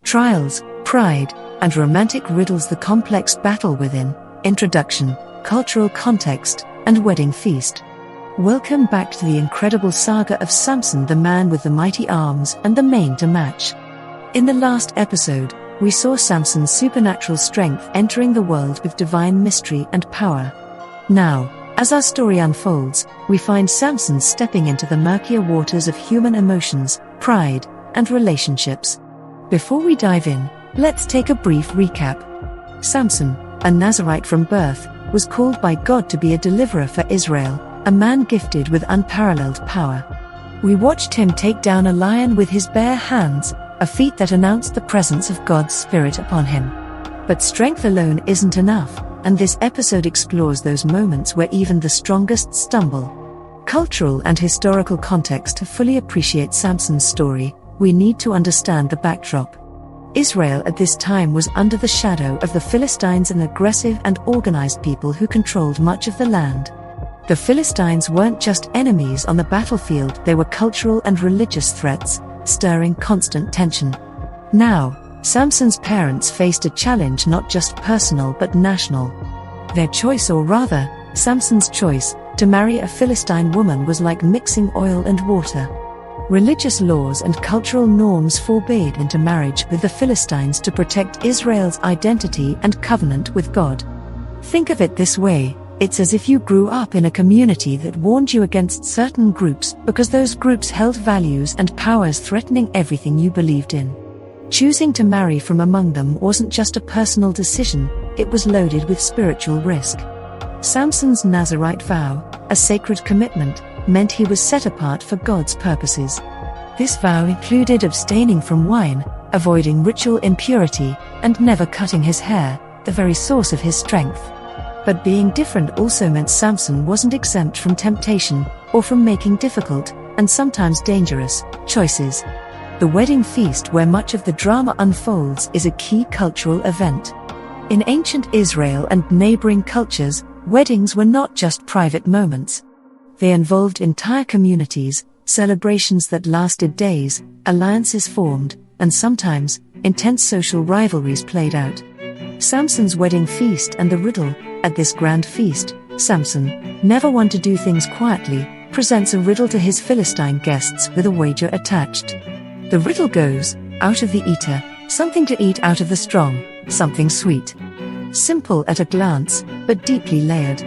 Trials, Pride, and Romantic Riddles: The Complex Battle Within. Introduction, Cultural Context, and Wedding Feast. Welcome back to the incredible saga of Samson, the man with the mighty arms and the mane to match. In the last episode, we saw Samson's supernatural strength entering the world with divine mystery and power. Now, as our story unfolds, we find Samson stepping into the murkier waters of human emotions, pride, and relationships. Before we dive in, let's take a brief recap. Samson, a Nazarite from birth, was called by God to be a deliverer for Israel, a man gifted with unparalleled power. We watched him take down a lion with his bare hands, a feat that announced the presence of God's Spirit upon him. But strength alone isn't enough, and this episode explores those moments where even the strongest stumble. Cultural and historical context. To fully appreciate Samson's story, we need to understand the backdrop. Israel at this time was under the shadow of the Philistines, an aggressive and organized people who controlled much of the land. The Philistines weren't just enemies on the battlefield, they were cultural and religious threats, stirring constant tension. Now, Samson's parents faced a challenge not just personal but national. Their choice, or rather, Samson's choice, to marry a Philistine woman was like mixing oil and water. Religious laws and cultural norms forbade intermarriage with the Philistines to protect Israel's identity and covenant with God. Think of it this way, it's as if you grew up in a community that warned you against certain groups because those groups held values and powers threatening everything you believed in. Choosing to marry from among them wasn't just a personal decision, it was loaded with spiritual risk. Samson's Nazarite vow, a sacred commitment, meant he was set apart for God's purposes. This vow included abstaining from wine, avoiding ritual impurity, and never cutting his hair, the very source of his strength. But being different also meant Samson wasn't exempt from temptation, or from making difficult, and sometimes dangerous, choices. The wedding feast, where much of the drama unfolds, is a key cultural event. In ancient Israel and neighboring cultures, weddings were not just private moments. They involved entire communities, celebrations that lasted days, alliances formed, and sometimes, intense social rivalries played out. Samson's wedding feast and the riddle. At this grand feast, Samson, never one to do things quietly, presents a riddle to his Philistine guests with a wager attached. The riddle goes, out of the eater, something to eat; out of the strong, something sweet. Simple at a glance, but deeply layered.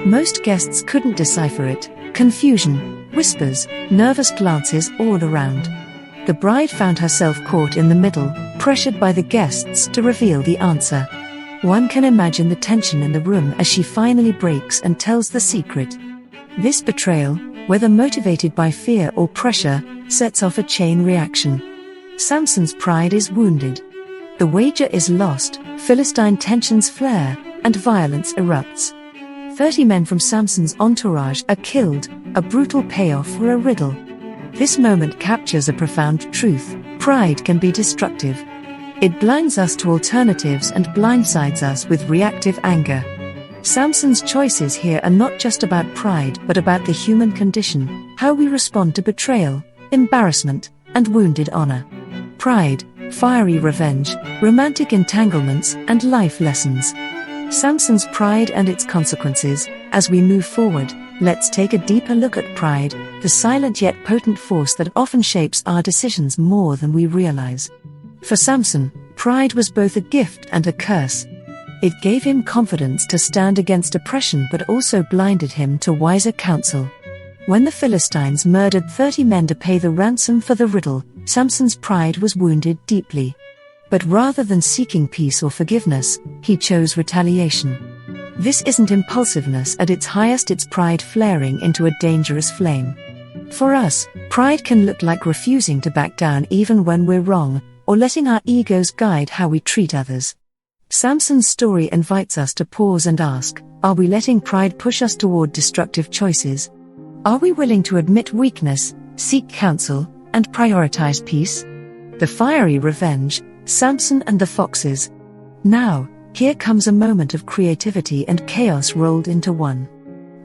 Most guests couldn't decipher it. Confusion, whispers, nervous glances all around. The bride found herself caught in the middle, pressured by the guests to reveal the answer. One can imagine the tension in the room as she finally breaks and tells the secret. This betrayal, whether motivated by fear or pressure, sets off a chain reaction. Samson's pride is wounded. The wager is lost, Philistine tensions flare, and violence erupts. 30 men from Samson's entourage are killed, a brutal payoff for a riddle. This moment captures a profound truth: pride can be destructive. It blinds us to alternatives and blindsides us with reactive anger. Samson's choices here are not just about pride but about the human condition, how we respond to betrayal, embarrassment, and wounded honor. Pride, fiery revenge, romantic entanglements, and life lessons. Samson's pride and its consequences. As we move forward, let's take a deeper look at pride, the silent yet potent force that often shapes our decisions more than we realize. For Samson, pride was both a gift and a curse. It gave him confidence to stand against oppression but also blinded him to wiser counsel. When the Philistines murdered 30 men to pay the ransom for the riddle, Samson's pride was wounded deeply. But rather than seeking peace or forgiveness, he chose retaliation. This isn't impulsiveness at its highest, it's pride flaring into a dangerous flame. For us, pride can look like refusing to back down even when we're wrong, or letting our egos guide how we treat others. Samson's story invites us to pause and ask, are we letting pride push us toward destructive choices? Are we willing to admit weakness, seek counsel, and prioritize peace? The fiery revenge, Samson and the foxes. Now, here comes a moment of creativity and chaos rolled into one.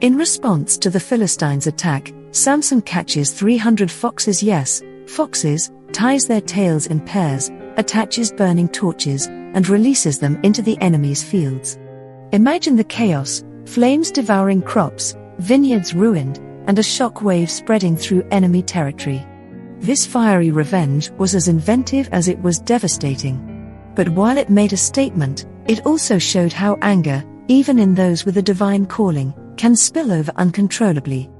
In response to the Philistines' attack, Samson catches 300 foxes, yes, foxes, ties their tails in pairs, attaches burning torches, and releases them into the enemy's fields. Imagine the chaos: flames devouring crops, vineyards ruined, and a shock wave spreading through enemy territory. This fiery revenge was as inventive as it was devastating. But while it made a statement, it also showed how anger, even in those with a divine calling, can spill over uncontrollably.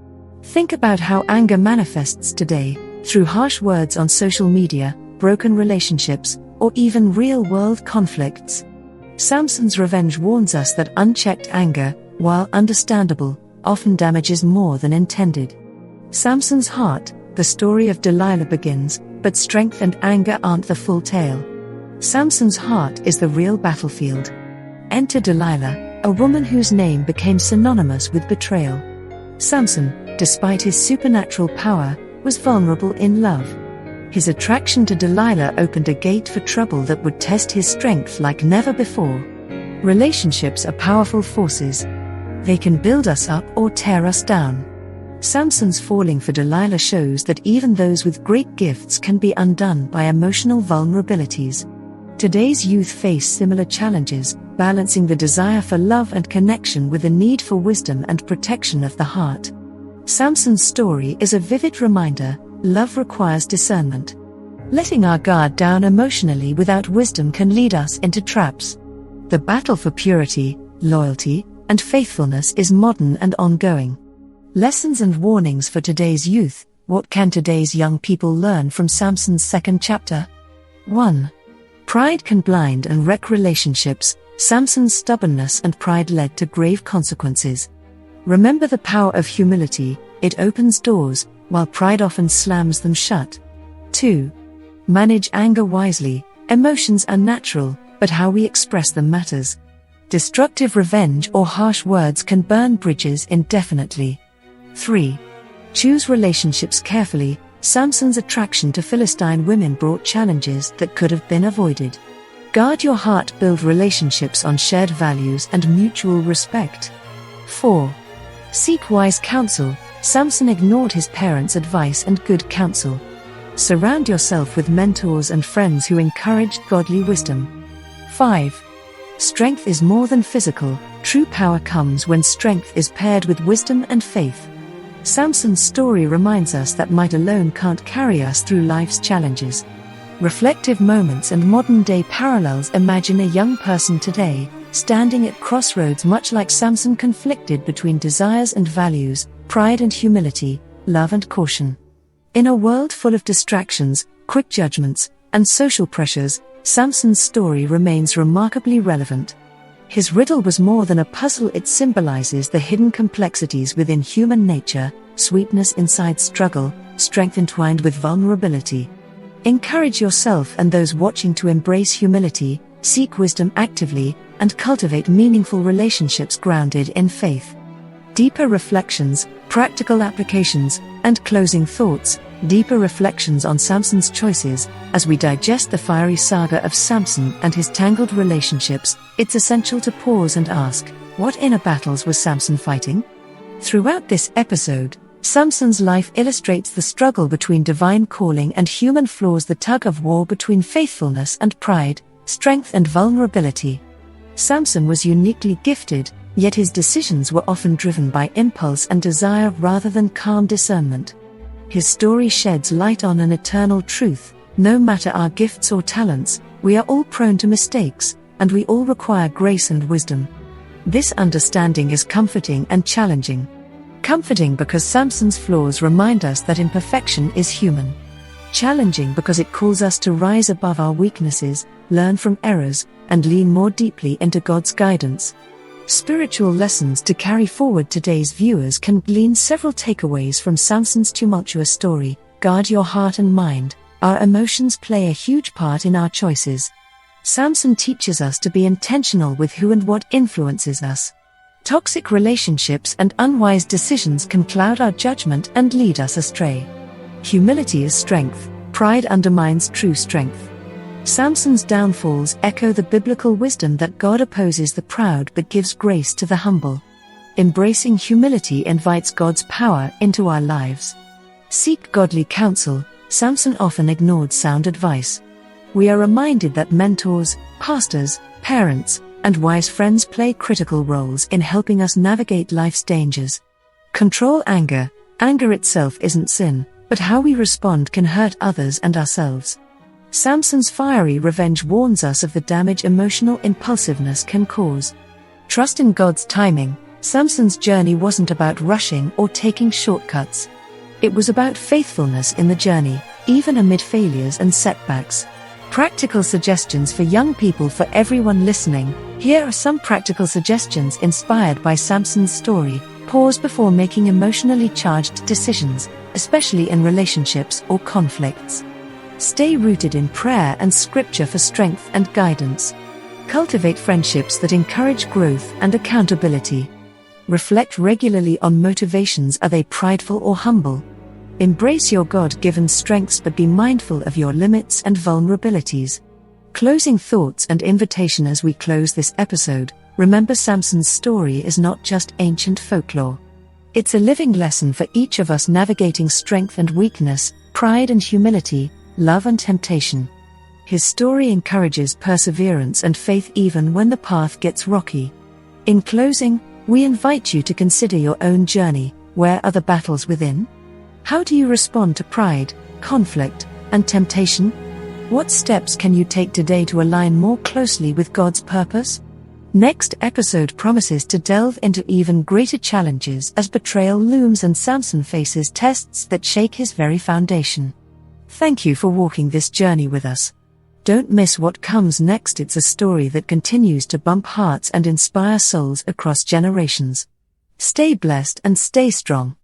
Think about how anger manifests today, through harsh words on social media, broken relationships, or even real-world conflicts. Samson's revenge warns us that unchecked anger, while understandable, often damages more than intended. Samson's heart: the story of Delilah begins, but strength and anger aren't the full tale. Samson's heart is the real battlefield. Enter Delilah, a woman whose name became synonymous with betrayal. Samson, despite his supernatural power, was vulnerable in love. His attraction to Delilah opened a gate for trouble that would test his strength like never before. Relationships are powerful forces. They can build us up or tear us down. Samson's falling for Delilah shows that even those with great gifts can be undone by emotional vulnerabilities. Today's youth face similar challenges, balancing the desire for love and connection with the need for wisdom and protection of the heart. Samson's story is a vivid reminder: love requires discernment. Letting our guard down emotionally without wisdom can lead us into traps. The battle for purity, loyalty, and faithfulness is modern and ongoing. Lessons and warnings for today's youth: what can today's young people learn from Samson's second chapter? 1. Pride can blind and wreck relationships. Samson's stubbornness and pride led to grave consequences. Remember the power of humility: it opens doors, while pride often slams them shut. 2. Manage anger wisely. Emotions are natural, but how we express them matters. Destructive revenge or harsh words can burn bridges indefinitely. 3. Choose relationships carefully. Samson's attraction to Philistine women brought challenges that could have been avoided. Guard your heart. Build relationships on shared values and mutual respect. 4. Seek wise counsel. Samson ignored his parents' advice and good counsel. Surround yourself with mentors and friends who encouraged godly wisdom. 5. Strength is more than physical. True power comes when strength is paired with wisdom and faith. Samson's story reminds us that might alone can't carry us through life's challenges. Reflective moments and modern-day parallels: imagine a young person today, standing at crossroads much like Samson, conflicted between desires and values, pride and humility, love and caution. In a world full of distractions, quick judgments, and social pressures, Samson's story remains remarkably relevant. His riddle was more than a puzzle. It symbolizes the hidden complexities within human nature: sweetness inside struggle, strength entwined with vulnerability. Encourage yourself and those watching to embrace humility, seek wisdom actively, and cultivate meaningful relationships grounded in faith. Deeper reflections, practical applications, and closing thoughts. Deeper reflections on Samson's choices. As we digest the fiery saga of Samson and his tangled relationships, it's essential to pause and ask, what inner battles was Samson fighting? Throughout this episode, Samson's life illustrates the struggle between divine calling and human flaws, the tug-of-war between faithfulness and pride, strength and vulnerability. Samson was uniquely gifted, yet his decisions were often driven by impulse and desire rather than calm discernment. His story sheds light on an eternal truth: no matter our gifts or talents, we are all prone to mistakes, and we all require grace and wisdom. This understanding is comforting and challenging. Comforting because Samson's flaws remind us that imperfection is human. Challenging because it calls us to rise above our weaknesses, learn from errors, and lean more deeply into God's guidance. Spiritual lessons to carry forward: today's viewers can glean several takeaways from Samson's tumultuous story. Guard your heart and mind. Our emotions play a huge part in our choices. Samson teaches us to be intentional with who and what influences us. Toxic relationships and unwise decisions can cloud our judgment and lead us astray. Humility is strength. Pride undermines true strength. Samson's downfalls echo the biblical wisdom that God opposes the proud but gives grace to the humble. Embracing humility invites God's power into our lives. Seek godly counsel. Samson often ignored sound advice. we are reminded that mentors, pastors, parents, and wise friends play critical roles in helping us navigate life's dangers. Control anger. Anger itself isn't sin, but how we respond can hurt others and ourselves. Samson's fiery revenge warns us of the damage emotional impulsiveness can cause. Trust in God's timing. Samson's journey wasn't about rushing or taking shortcuts. It was about faithfulness in the journey, even amid failures and setbacks. Practical suggestions for young people. For everyone listening, here are some practical suggestions inspired by Samson's story. Pause before making emotionally charged decisions, especially in relationships or conflicts. Stay rooted in prayer and scripture for strength and guidance. Cultivate friendships that encourage growth and accountability. Reflect regularly on motivations. Are they prideful or humble? Embrace your God-given strengths, but be mindful of your limits and vulnerabilities. Closing thoughts and invitation. As we close this episode, remember Samson's story is not just ancient folklore. It's a living lesson for each of us, navigating strength and weakness, pride and humility, love and temptation. His story encourages perseverance and faith even when the path gets rocky. In closing, we invite you to consider your own journey. Where are the battles within? How do you respond to pride, conflict, and temptation? What steps can you take today to align more closely with God's purpose? Next episode promises to delve into even greater challenges as betrayal looms and Samson faces tests that shake his very foundation. Thank you for walking this journey with us. Don't miss what comes next. It's a story that continues to bump hearts and inspire souls across generations. Stay blessed and stay strong.